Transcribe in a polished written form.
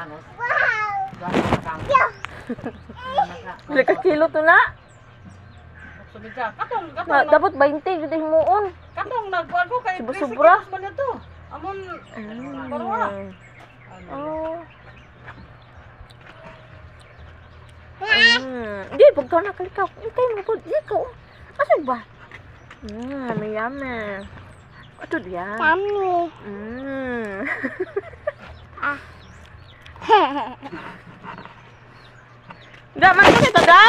Wow! Wow! Pila ka kilo to na? Sabi ka, katong Dapat 20 jud himuon. katong nagkuan ko kay Sobra-sobra. man ito. Amon barwa. Oh. Di pagka nakalikaw. Itay mo po dito. Asa ba? Yummy. Ito diyan. Yummy. Da man ka da.